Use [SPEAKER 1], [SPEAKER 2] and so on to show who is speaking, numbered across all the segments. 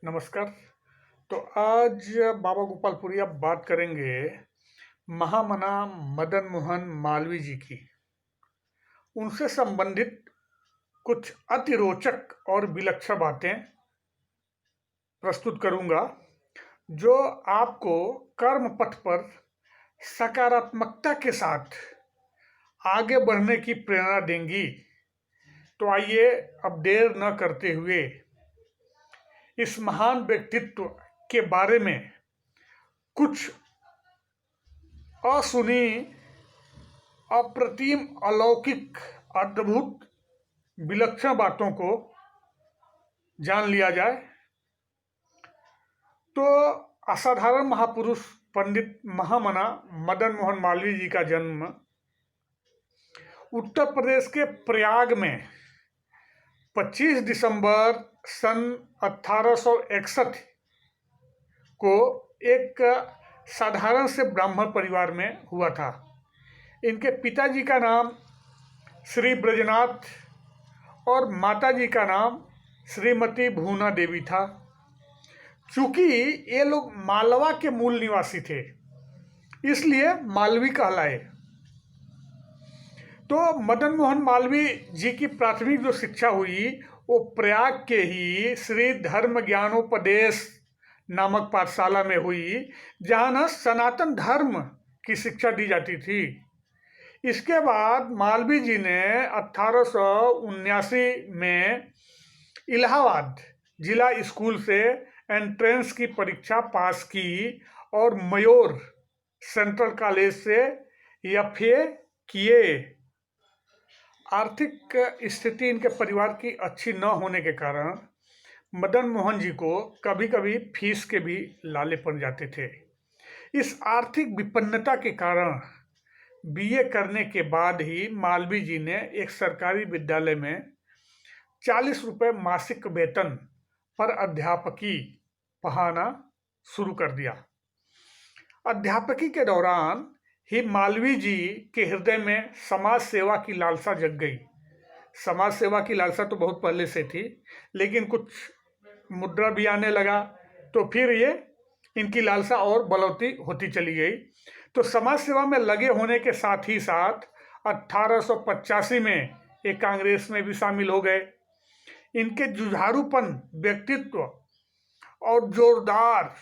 [SPEAKER 1] नमस्कार। तो आज बाबा गोपालपुरी बात करेंगे महामना मदन मोहन मालवीय जी की। उनसे संबंधित कुछ अति रोचक और विलक्षण बातें प्रस्तुत करूंगा जो आपको कर्म पथ पर सकारात्मकता के साथ आगे बढ़ने की प्रेरणा देंगी। तो आइए अब देर न करते हुए इस महान व्यक्तित्व के बारे में कुछ असुनी, अप्रतिम, अलौकिक, अद्भुत, विलक्षण बातों को जान लिया जाए। तो असाधारण महापुरुष पंडित महामना मदन मोहन मालवीय जी का जन्म उत्तर प्रदेश के प्रयाग में 25 दिसंबर सन 1861 को एक साधारण से ब्राह्मण परिवार में हुआ था। इनके पिताजी का नाम श्री ब्रजनाथ और माताजी का नाम श्रीमती भूना देवी था। चूंकि ये लोग मालवा के मूल निवासी थे, इसलिए मालवी कहलाए। तो मदन मोहन मालवीय जी की प्राथमिक जो शिक्षा हुई वो प्रयाग के ही श्री धर्म ज्ञानोपदेश नामक पाठशाला में हुई, जहाँ न सनातन धर्म की शिक्षा दी जाती थी। इसके बाद मालवीय जी ने 1879 में इलाहाबाद जिला स्कूल से एंट्रेंस की परीक्षा पास की और मयूर सेंट्रल कॉलेज से एफए किए। आर्थिक स्थिति इनके परिवार की अच्छी न होने के कारण मदन मोहन जी को कभी कभी फीस के भी लाले पड़ जाते थे। इस आर्थिक विपन्नता के कारण बीए करने के बाद ही मालवीय जी ने एक सरकारी विद्यालय में 40 रुपये मासिक वेतन पर अध्यापकी पढ़ाना शुरू कर दिया। अध्यापकी के दौरान ही मालवीय जी के हृदय में समाज सेवा की लालसा जग गई। समाज सेवा की लालसा तो बहुत पहले से थी, लेकिन कुछ मुद्रा भी आने लगा तो फिर ये इनकी लालसा और बलौती होती चली गई। तो समाज सेवा में लगे होने के साथ ही साथ 1885 में ये कांग्रेस में भी शामिल हो गए। इनके जुझारूपन, व्यक्तित्व और जोरदार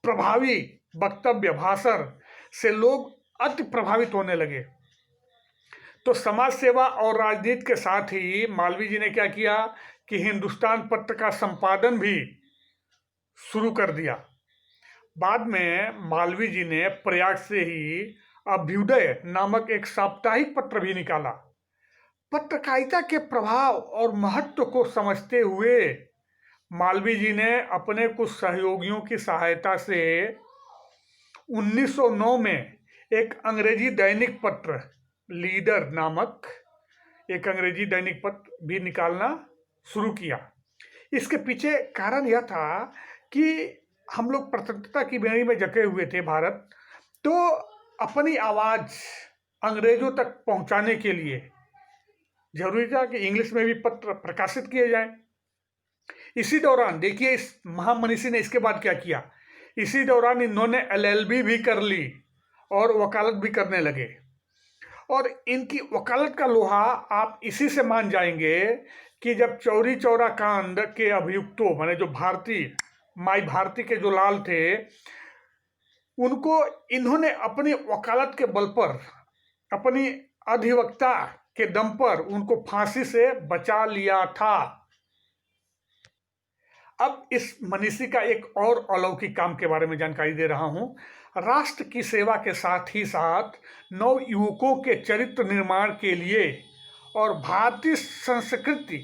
[SPEAKER 1] प्रभावी वक्तव्य, भाषण से लोग अति प्रभावित होने लगे। तो समाज सेवा और राजनीति के साथ ही मालवीय जी ने क्या किया कि हिंदुस्तान पत्र का संपादन भी शुरू कर दिया। बाद में मालवीय जी ने प्रयाग से ही अभ्युदय नामक एक साप्ताहिक पत्र भी निकाला। पत्रकारिता के प्रभाव और महत्व को समझते हुए मालवीय जी ने अपने कुछ सहयोगियों की सहायता से 1909 में एक अंग्रेजी दैनिक पत्र लीडर नामक एक अंग्रेजी दैनिक पत्र भी निकालना शुरू किया। इसके पीछे कारण यह था कि हम लोग स्वतंत्रता की बेड़ी में जके हुए थे भारत, तो अपनी आवाज़ अंग्रेजों तक पहुंचाने के लिए जरूरी था कि इंग्लिश में भी पत्र प्रकाशित किए जाएं। इसी दौरान देखिए इस महामनीषी ने इसके बाद क्या किया। इसी दौरान इन्होंने एलएलबी भी कर ली और वकालत भी करने लगे। और इनकी वकालत का लोहा आप इसी से मान जाएंगे कि जब चौरी चौरा कांड के अभियुक्तों, माने जो भारती माई भारती के जो लाल थे, उनको इन्होंने अपनी वकालत के बल पर, अपनी अधिवक्ता के दम पर उनको फांसी से बचा लिया था। अब इस मनीषी का एक और अलौकिक काम के बारे में जानकारी दे रहा हूं। राष्ट्र की सेवा के साथ ही साथ नव युवकों के चरित्र निर्माण के लिए और भारतीय संस्कृति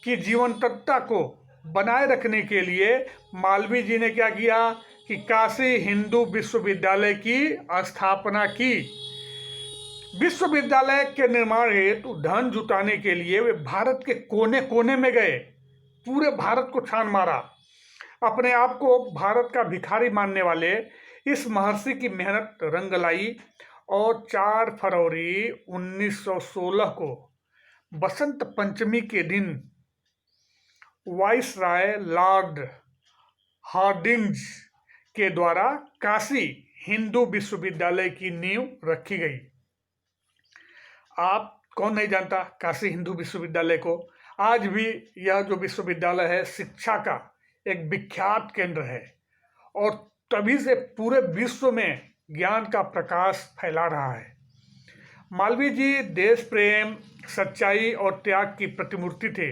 [SPEAKER 1] की जीवंतता को बनाए रखने के लिए मालवीय जी ने क्या किया कि काशी हिंदू विश्वविद्यालय की स्थापना की। विश्वविद्यालय के निर्माण हेतु धन जुटाने के लिए वे भारत के कोने कोने में गए, पूरे भारत को छान मारा। अपने आप को भारत का भिखारी मानने वाले इस महर्षि की मेहनत रंग लाई और 4 फरवरी 1916 को बसंत पंचमी के दिन वाइसराय लॉर्ड हार्डिंग्स के द्वारा काशी हिंदू विश्वविद्यालय की नींव रखी गई। आप कौन नहीं जानता काशी हिंदू विश्वविद्यालय को। आज भी यह जो विश्वविद्यालय है शिक्षा का एक विख्यात केंद्र है और तभी से पूरे विश्व में ज्ञान का प्रकाश फैला रहा है। मालवीय जी देश प्रेम, सच्चाई और त्याग की प्रतिमूर्ति थे।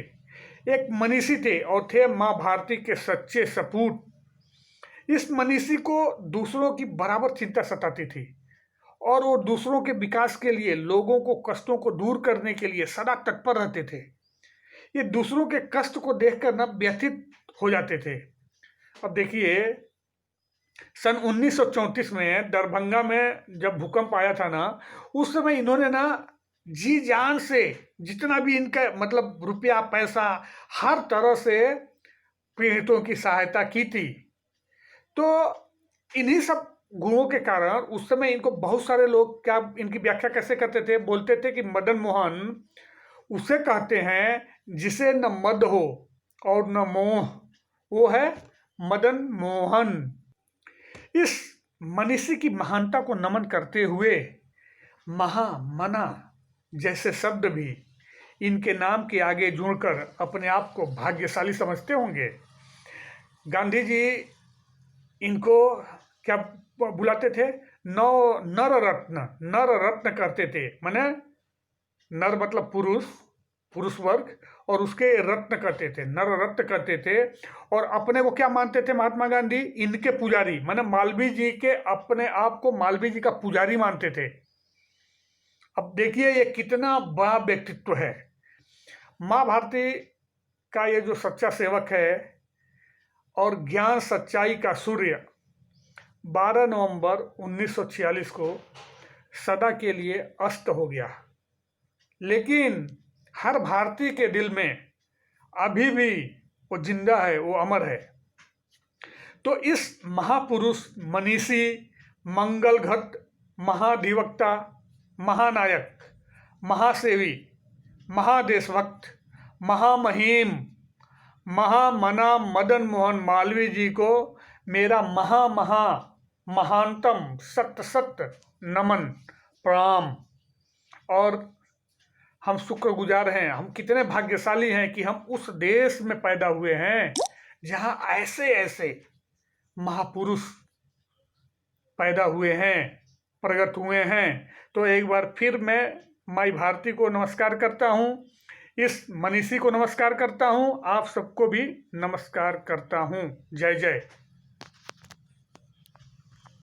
[SPEAKER 1] एक मनीषी थे और थे माँ भारती के सच्चे सपूत। इस मनीषी को दूसरों की बराबर चिंता सताती थी और वो दूसरों के विकास के लिए, लोगों को कष्टों को दूर करने के लिए सदा तत्पर रहते थे। ये दूसरों के कष्ट को देखकर ना व्यथित हो जाते थे। अब देखिए, सन 1934 में दरभंगा में जब भूकंप आया था ना, उस समय इन्होंने ना जी जान से जितना भी इनका मतलब रुपया पैसा हर तरह से पीड़ितों की सहायता की थी। तो इन्हीं सब गुणों के कारण उस समय इनको बहुत सारे लोग क्या इनकी व्याख्या कैसे करते थे, बोलते थे कि मदन मोहन उसे कहते हैं जिसे न मद हो और न मोह, वो है मदन मोहन। इस मनीषी की महानता को नमन करते हुए महा, मना जैसे शब्द भी इनके नाम के आगे जुड़कर अपने आप को भाग्यशाली समझते होंगे। गांधी जी इनको क्या बुलाते थे? नर रत्न, नर रत्न करते थे। माने नर मतलब पुरुष, पुरुष वर्ग, और उसके रत्न करते थे, नर रत्न करते थे। और अपने को क्या मानते थे महात्मा गांधी? इनके पुजारी, माने मालवीय जी के अपने आप को मालवीय जी का पुजारी मानते थे। अब देखिए ये कितना बड़ा व्यक्तित्व है। माँ भारती का ये जो सच्चा सेवक है और ज्ञान सच्चाई का सूर्य 12 नवंबर 1946 को सदा के लिए अस्त हो गया, लेकिन हर भारतीय के दिल में अभी भी वो जिंदा है, वो अमर है। तो इस महापुरुष, मनीषी, मंगलघट, महाधिवक्ता, महानायक, महासेवी, महादेशभक्त, महामहिम, महामना मदन मोहन मालवीय जी को मेरा महानतम सत नमन, प्रणाम। और हम शुक्रगुजार हैं, हम कितने भाग्यशाली हैं कि हम उस देश में पैदा हुए हैं जहां ऐसे ऐसे महापुरुष पैदा हुए हैं, प्रकट हुए हैं। तो एक बार फिर मैं माई भारती को नमस्कार करता हूं, इस मनीषी को नमस्कार करता हूं, आप सबको भी नमस्कार करता हूं। जय जय।